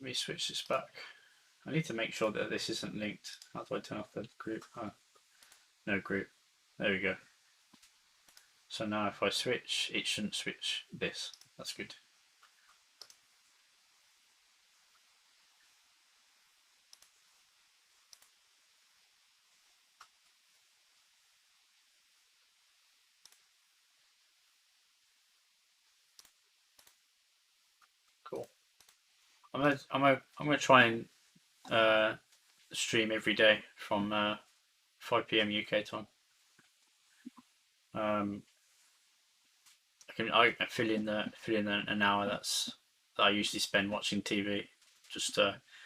Let me switch this back. I need to make sure that this isn't linked. How do I turn off the group? Oh, no group. There we go. So now if I switch, it shouldn't switch this. That's good. Cool. I'm gonna try and stream every day from 5 p.m. UK time. I fill in an hour that I usually spend watching TV, just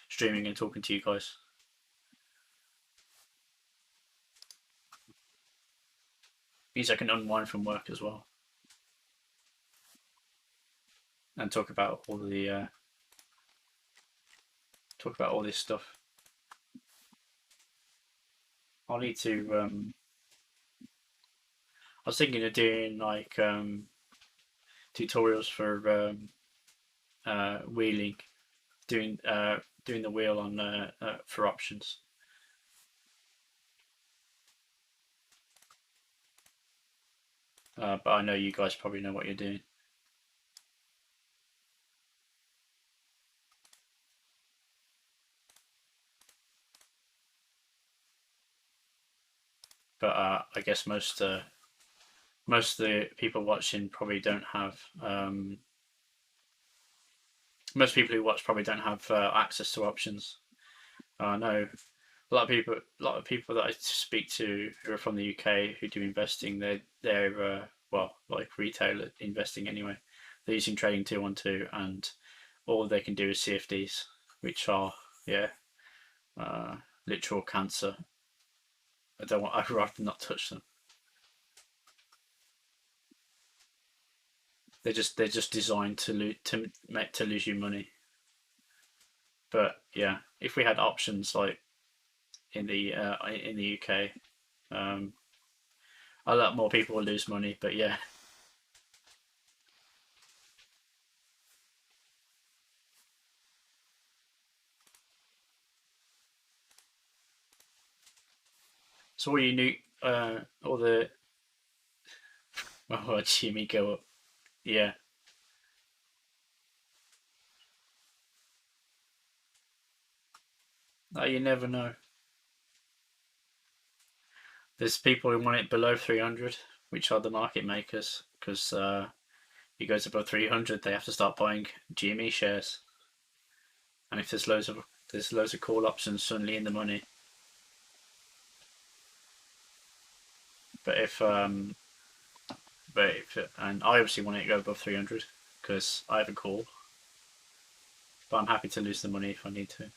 streaming and talking to you guys. Means I can unwind from work as well and talk about all this stuff. I'll need to. I was thinking of doing like tutorials for wheeling, doing the wheel on for options. But I know you guys probably know what you're doing. But I guess most of the people watching probably don't have most people who watch probably don't have access to options. I know a lot of people that I speak to who are from the UK who do investing. They're well, like retail investing anyway. They're using Trading 212, and all they can do is CFDs, which are yeah, literal cancer. I'd rather not touch them. They're just designed to lose you money. But yeah, if we had options like in the UK, um, a lot more people will lose money. But yeah, so all you new all the oh Jimmy go up. Yeah, you never know. There's people who want it below 300, which are the market makers, because it goes above 300, they have to start buying GME shares. And if there's loads of call options suddenly in the money. But and I obviously want it to go above 300 because I have a call, but I'm happy to lose the money if I need to.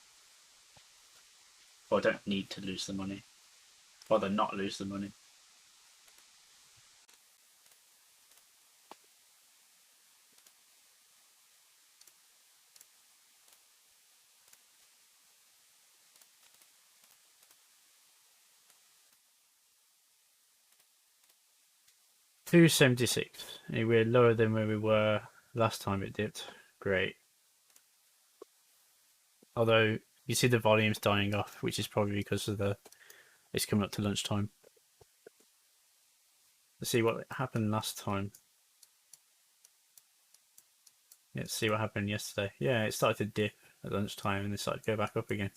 Well, I don't need to lose the money. Rather not lose the money. 276. We're lower than where we were last time it dipped. Great. Although you see the volumes dying off, which is probably because of it's coming up to lunchtime. Let's see what happened last time. Let's see what happened yesterday. Yeah, it started to dip at lunchtime and it started to go back up again.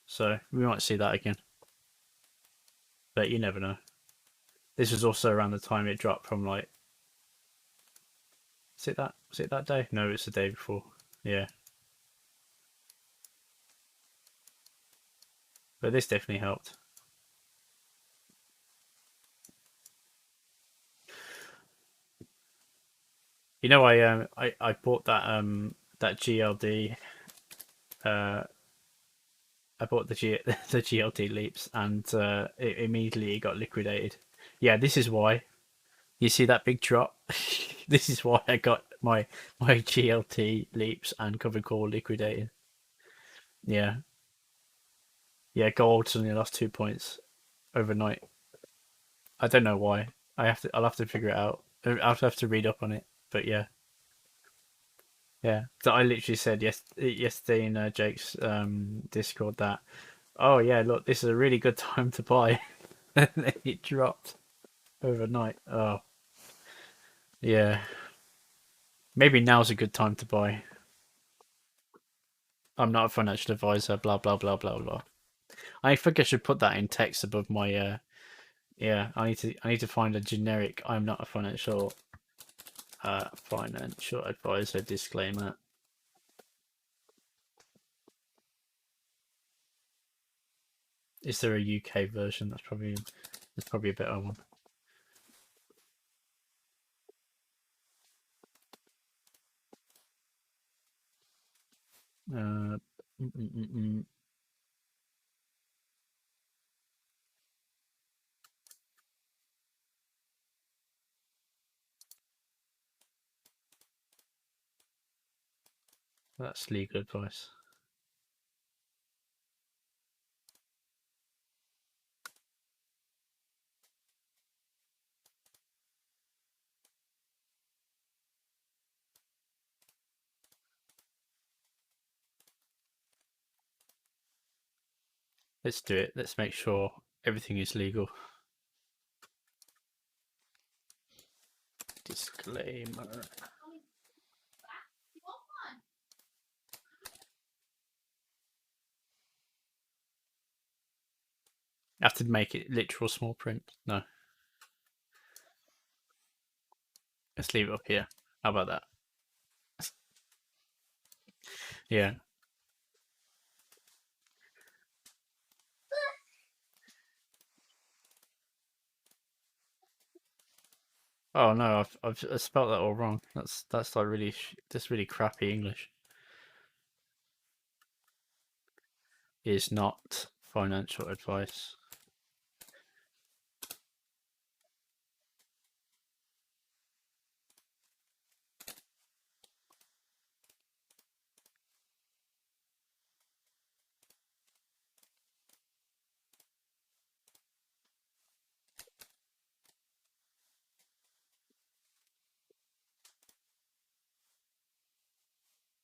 So we might see that again. But you never know. This was also around the time it dropped from like. Was it that day? No, it's the day before. Yeah. But this definitely helped. You know, I bought that GLD. Uh, I bought the GLD leaps, and it immediately got liquidated. Yeah, this is why. You see that big drop? This is why I got my GLT leaps and covered call liquidated. Yeah, yeah. Gold suddenly lost 2 points overnight. I don't know why. I'll have to figure it out. I'll have to read up on it. But yeah, Yeah. So I literally said yesterday in Jake's Discord that, oh yeah, look, this is a really good time to buy, and then it dropped overnight. Oh yeah, maybe now's a good time to buy. I'm not a financial advisor. Blah blah blah blah blah. I think I should put that in text above my. Yeah, I need to find a generic. I'm not a financial advisor disclaimer. Is there a UK version? That's probably a better one. Uh, mm, mm, mm, mm. That's legal advice. Let's do it. Let's make sure everything is legal. Disclaimer. I have to make it literal small print. No, let's leave it up here. How about that? Yeah. Oh no, I've spelled that all wrong. That's like that's really crappy English. Is not financial advice.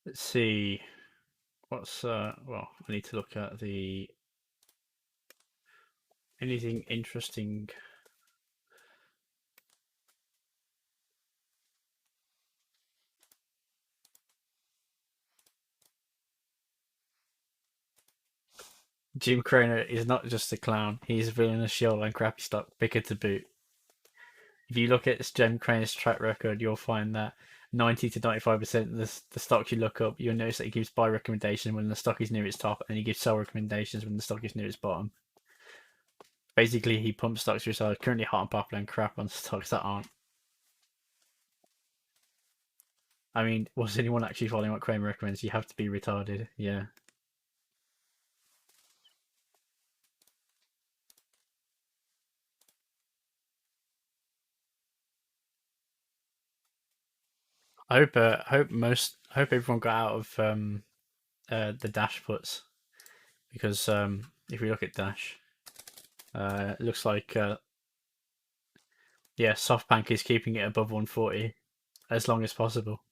Let's see. What's well, I need to look at the anything interesting. Jim Craner is not just a clown. He's a villainous shield and crappy stock picker to boot. If you look at Jim Craner's track record, you'll find that 90 to 95% of the stocks you look up, you'll notice that he gives buy recommendation when the stock is near its top, and he gives sell recommendations when the stock is near its bottom. Basically, he pumps stocks through side, currently hot and popular, and crap on stocks that aren't. I mean, was anyone actually following what Kramer recommends? You have to be retarded. Yeah. I hope everyone got out of the dash puts because if we look at dash, it looks like yeah, SoftBank is keeping it above 140 as long as possible.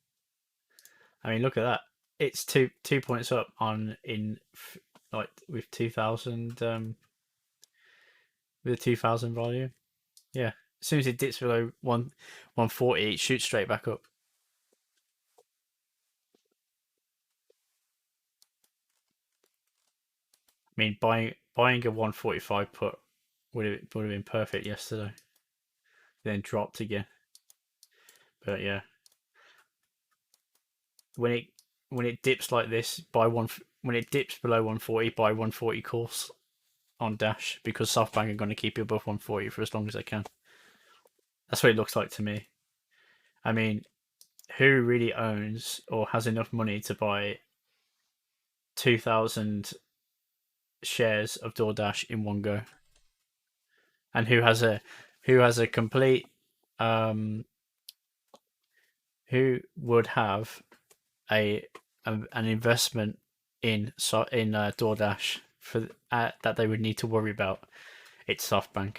I mean, look at that. It's 2 points up on in like with 2000 with a 2000 volume. Yeah, as soon as it dips below 140, it shoots straight back up. I mean, buying a 145 put would have been perfect yesterday. Then dropped again. But yeah, when it when it dips like this, buy one. When it dips below 140, buy 140 calls on dash because SoftBank are going to keep you above 140 for as long as they can. That's what it looks like to me. I mean, who really owns or has enough money to buy 2,000 shares of DoorDash in one go? And who has a complete who would have a an investment in DoorDash for that they would need to worry about? It's SoftBank.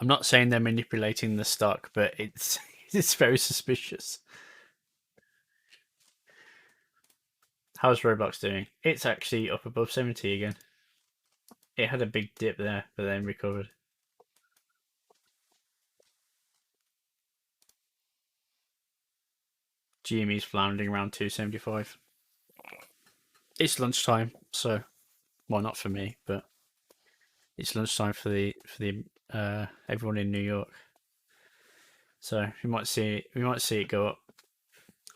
I'm not saying they're manipulating the stock, but it's it's very suspicious. How's Roblox doing? It's actually up above 70 again. It had a big dip there, but then recovered. GME's floundering around 275. It's lunchtime, so well, not for me, but it's lunchtime for the everyone in New York. So we might see it go up.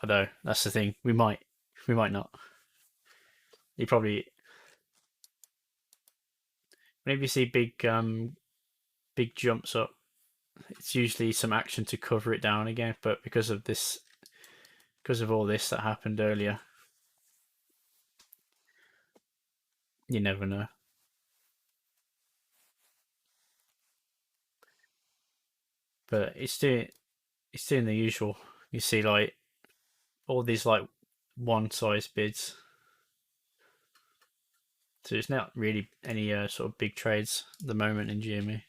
I know that's the thing. We might not. You probably whenever you see big jumps up, it's usually some action to cover it down again. But because of all this that happened earlier, you never know. But it's doing the usual. You see like all these like one size bids. So it's not really any sort of big trades at the moment in GME.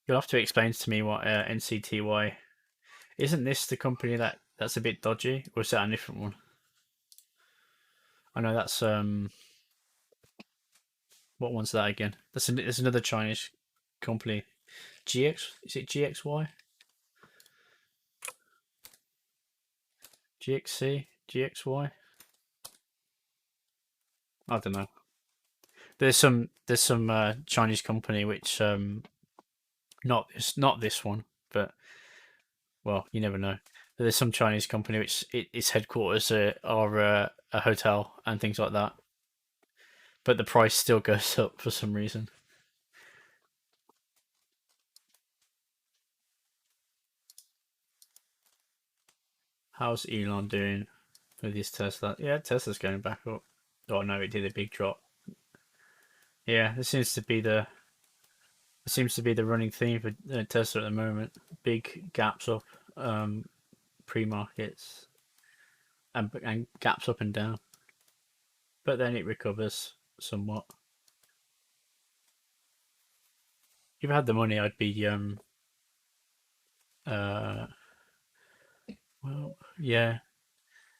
You'll have to explain to me what NCTY. Isn't this the company that's a bit dodgy, or is that a different one? I know that's what one's that again? There's another Chinese company. GX, is it GXY? GXC? GXY? I don't know. There's some Chinese company which not this one, but well, you never know. There's some Chinese company which its headquarters are a hotel and things like that, but the price still goes up for some reason. How's Elon doing with his Tesla? Yeah, Tesla's going back up. Oh no, it did a big drop. Yeah, this seems to be the running theme for Tesla at the moment. Big gaps up, pre-markets, and gaps up and down, but then it recovers somewhat. If I had the money, I'd be uh well yeah.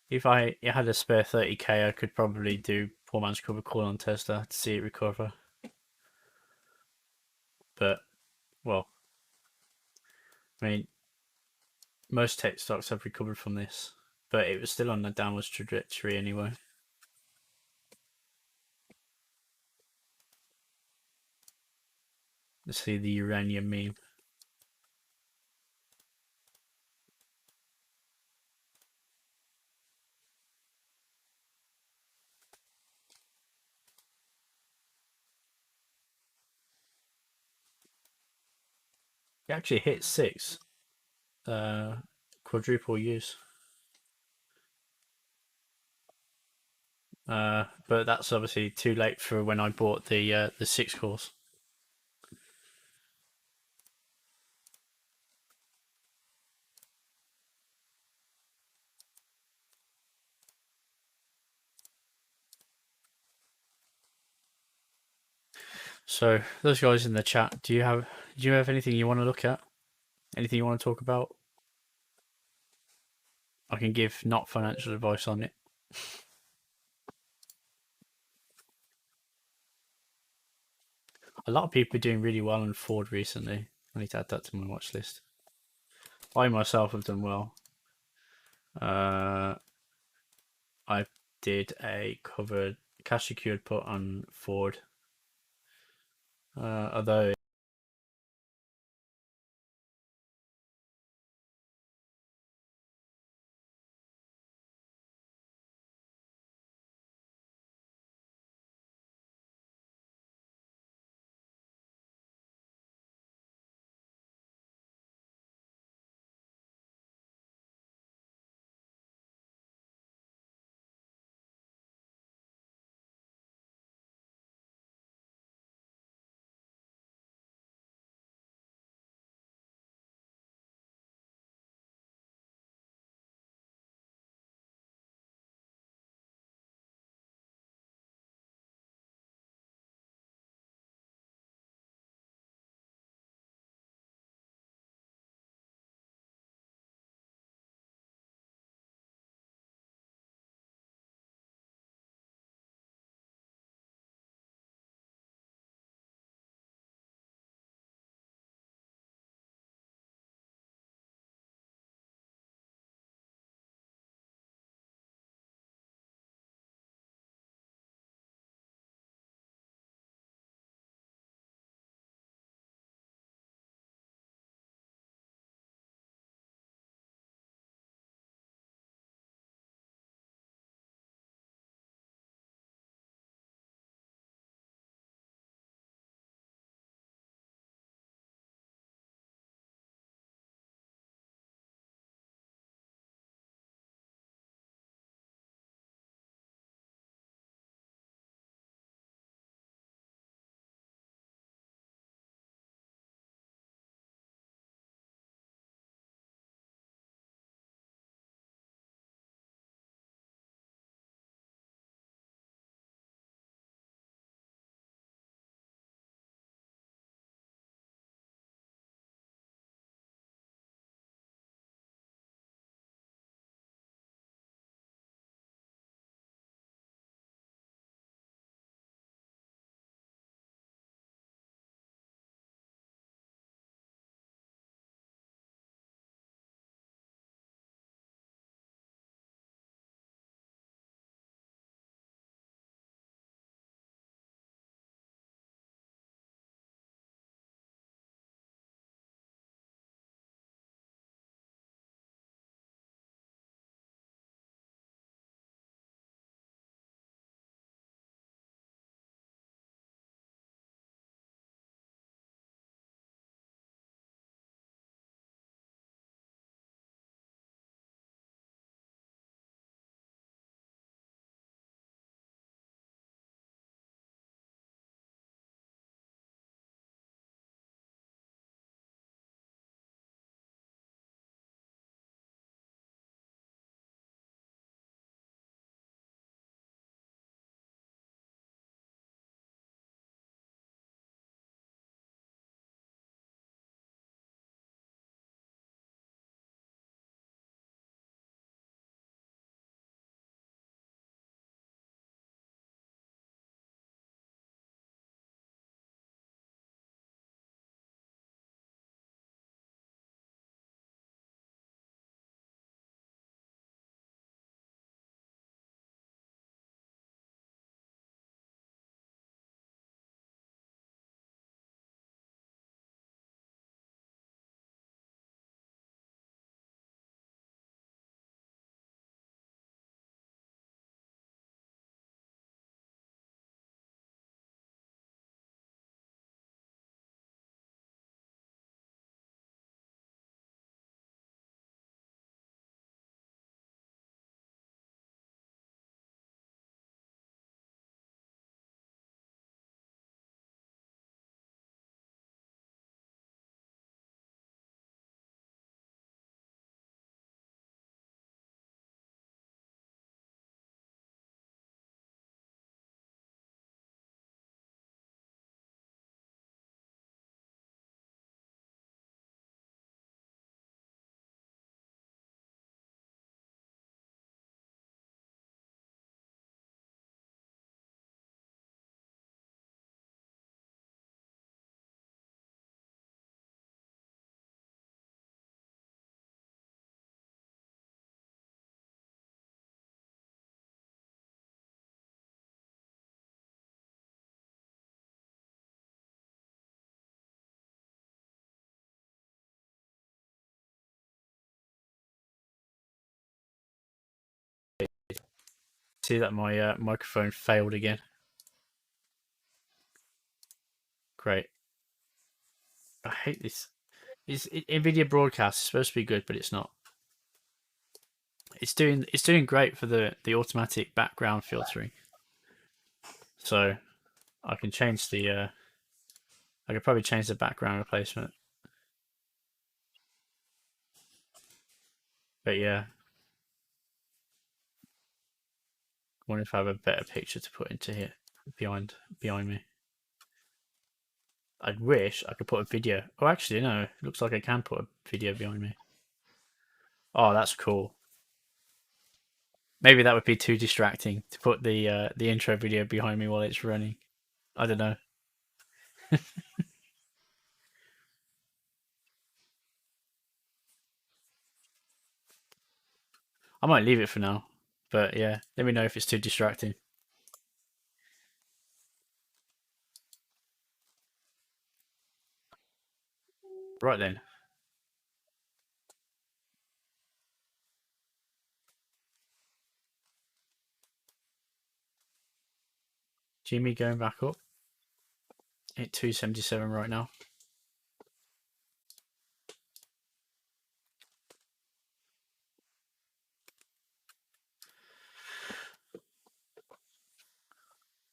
If I had a spare 30K, I could probably do poor man's cover call on Tesla to see it recover. But well, I mean, most tech stocks have recovered from this, but it was still on a downwards trajectory anyway. Let's see the uranium meme. It actually hit 6, uh, quadruple use. But that's obviously too late for when I bought the 6 course. So those guys in the chat, do you have anything you want to look at? Anything you want to talk about? I can give not financial advice on it. A lot of people are doing really well on Ford recently. I need to add that to my watch list. I myself have done well. Uh, I did a covered cash secured put on Ford. Although See that my microphone failed again. Great. I hate this. NVIDIA broadcast is supposed to be good, but it's not. It's doing great for the automatic background filtering. So I can change the I could probably change the background replacement. But yeah, I wonder if I have a better picture to put into here behind me. I wish I could put a video. Oh, actually, no. It looks like I can put a video behind me. Oh, that's cool. Maybe that would be too distracting to put the intro video behind me while it's running. I don't know. I might leave it for now. But yeah, let me know if it's too distracting. Right then. Jimmy going back up. At 277 right now.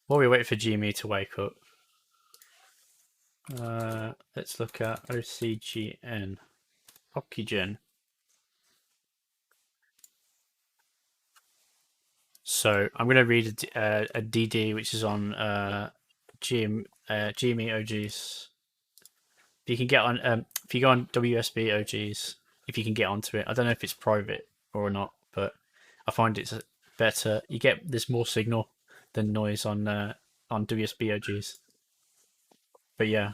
While we wait for Jimmy to wake up, let's look at OCGN. Oxygen. So I'm going to read a DD which is on GME OGs. If you can get on, if you go on WSB OGs, if you can get onto it, I don't know if it's private or not, but I find it's better. You get there's more signal than noise on WSB OGs. But yeah,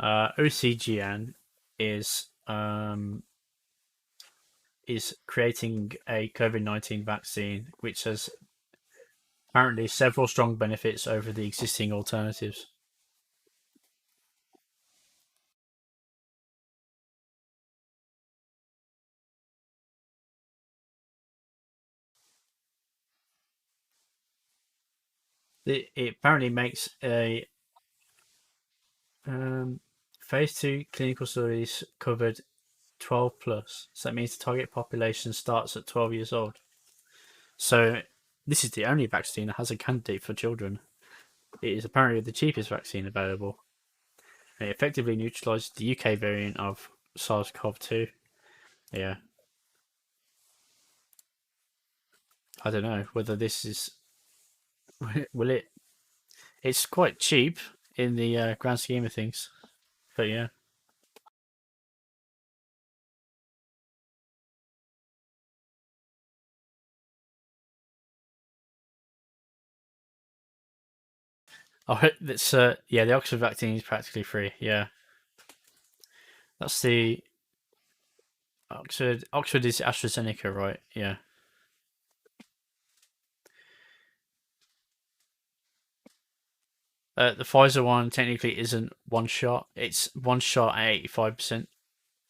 OCGN is creating a COVID-19 vaccine, which has apparently several strong benefits over the existing alternatives. It apparently makes a phase 2 clinical studies covered 12 plus. So that means the target population starts at 12 years old. So this is the only vaccine that has a candidate for children. It is apparently the cheapest vaccine available. It effectively neutralizes the UK variant of SARS-CoV-2. Yeah. I don't know whether this is will it. It's quite cheap in the grand scheme of things, but yeah. Oh, it's yeah. The Oxford vaccine is practically free. Yeah, that's the Oxford. Oxford is AstraZeneca, right? Yeah. The Pfizer one technically isn't one shot. It's one shot at 85%.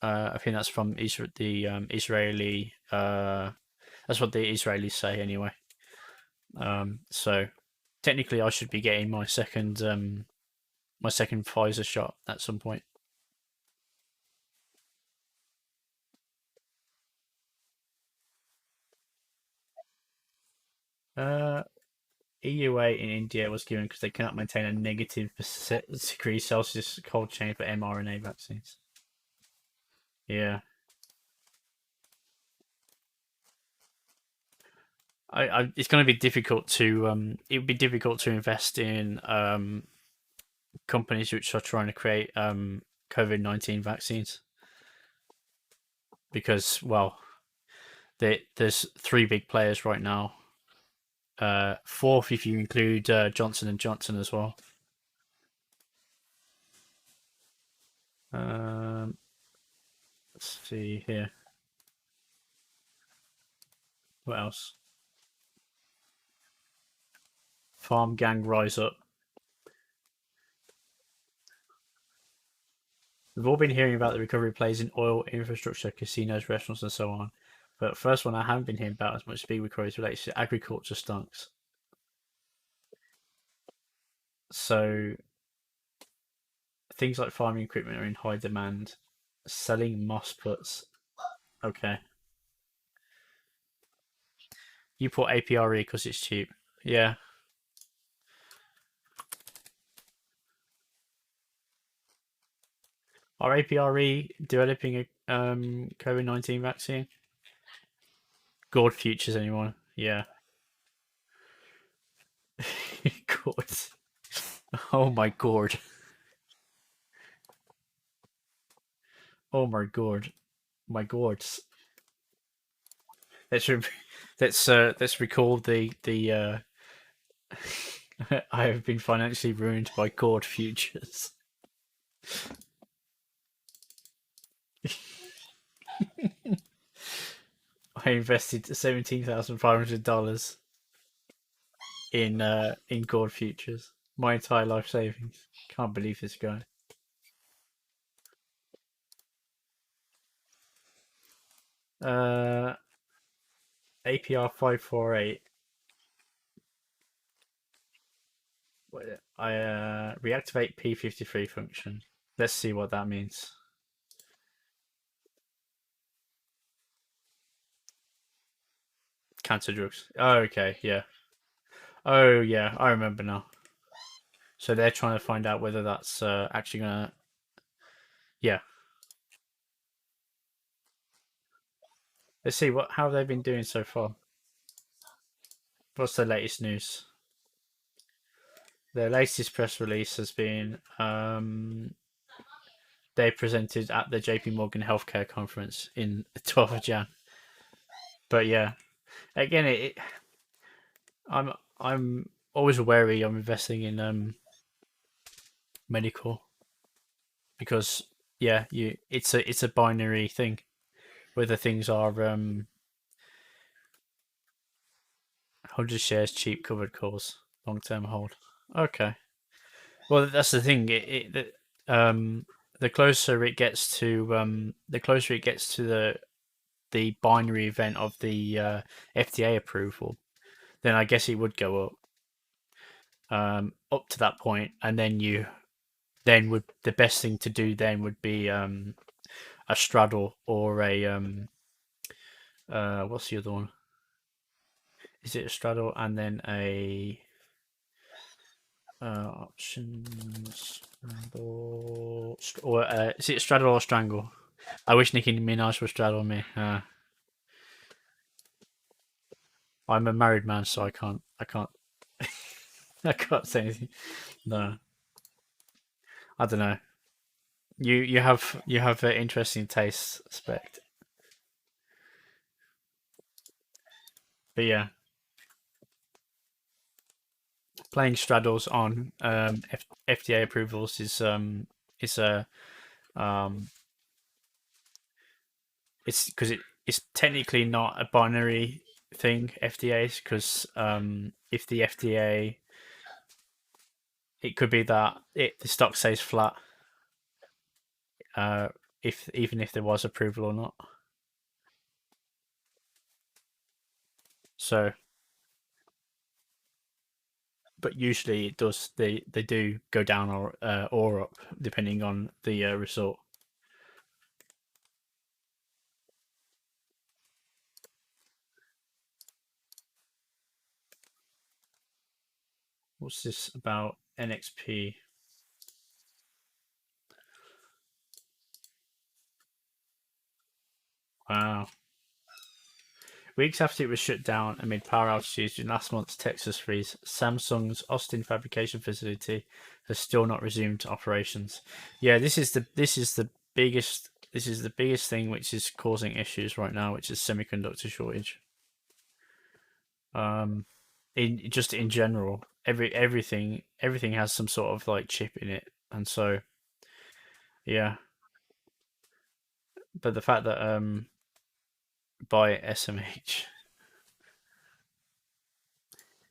I think that's from the Israeli. That's what the Israelis say anyway. So technically, I should be getting my second Pfizer shot at some point. Uh, EUA in India was given because they cannot maintain a negative degree Celsius cold chain for mRNA vaccines. Yeah, it's going to be difficult to it would be difficult to invest in companies which are trying to create COVID-19 vaccines because well, there's three big players right now. Fourth if you include Johnson and Johnson as well. Um, let's see here. What else? Farm gang rise up. We've all been hearing about the recovery plays in oil, infrastructure, casinos, restaurants, and so on. But first one I haven't been hearing about as much big queries related to agriculture stunks. So things like farming equipment are in high demand. Selling moss puts. Okay. You put APRE because it's cheap. Yeah. Are APRE developing a COVID-19 vaccine? God Futures, anyone? Yeah. God. Oh my god. Oh my god. My gods. Let's re- let's recall the I have been financially ruined by God Futures. I invested $17,500 in God Futures. My entire life savings. Can't believe this guy. Uh, APR 548. I reactivate P53 function. Let's see what that means. Cancer drugs. Oh, okay, yeah. Oh, yeah, I remember now. So they're trying to find out whether that's actually gonna. Yeah. Let's see how they've been doing so far. What's the latest news? The latest press release has been they presented at the JP Morgan Healthcare Conference in the 12th of Jan. But yeah, again, I'm always wary of investing in medical because yeah, it's a binary thing. Whether things are 100 shares cheap covered calls long term hold. Okay, well that's the thing. The closer it gets to the binary event of the FDA approval, then I guess it would go up to that point, and then would the best thing to do then would be a straddle or a what's the other one? Is it a straddle and then a options straddle or is it straddle or strangle? I wish Nicki Minaj would straddle me. I'm a married man, so I can't say anything. No, I don't know. You have an interesting taste, Spect. But yeah, playing straddles on FDA approvals is a um it's because it's technically not a binary thing, FDA's, because if the FDA, it could be that the stock stays flat uh if even if there was approval or not. So but usually it does, they do go down or up depending on the result. What's this about NXP? Wow. Weeks after it was shut down amid power outages in last month's Texas freeze, Samsung's Austin fabrication facility has still not resumed operations. Yeah, this is the biggest thing which is causing issues right now, which is semiconductor shortage. Um, in general, everything has some sort of like chip in it, and so yeah. But the fact that by SMH,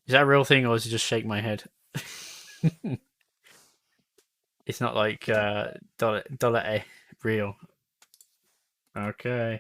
is that a real thing or is it just shake my head? It's not like dollar a real. Okay.